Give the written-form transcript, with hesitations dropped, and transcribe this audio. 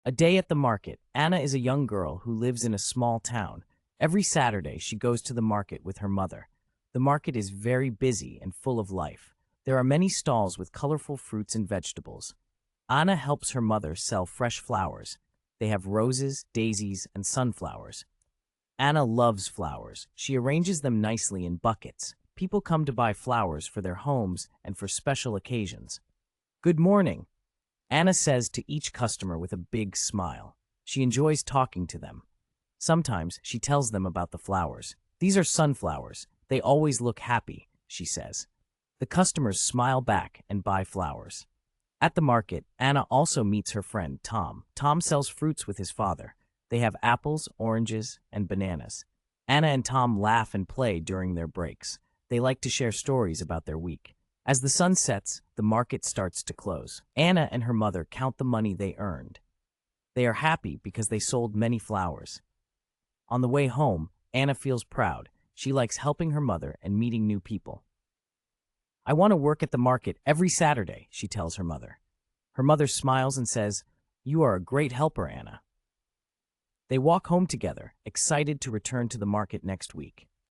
A day at the market. Anna is a young girl who lives in a small town. Every Saturday, she goes to the market with her mother. The market is very busy and full of life. There are many stalls with colorful fruits and vegetables. Anna helps her mother sell fresh flowers. They have roses, daisies, and sunflowers. Anna loves flowers. She arranges them nicely in buckets. People come to buy flowers for their homes and for special occasions. Good morning, Anna says to each customer with a big smile. She enjoys talking to them. Sometimes she tells them about the flowers. These are sunflowers. They always look happy, she says. The customers smile back and buy flowers. At the market, Anna also meets her friend, Tom. Tom sells fruits with his father. They have apples, oranges, and bananas. Anna and Tom laugh and play during their breaks. They like to share stories about their week. As the sun sets, the market starts to close. Anna and her mother count the money they earned. They are happy because they sold many flowers. On the way home, Anna feels proud. She likes helping her mother and meeting new people. I want to work at the market every Saturday, she tells her mother. Her mother smiles and says, "You are a great helper, Anna." They walk home together, excited to return to the market next week.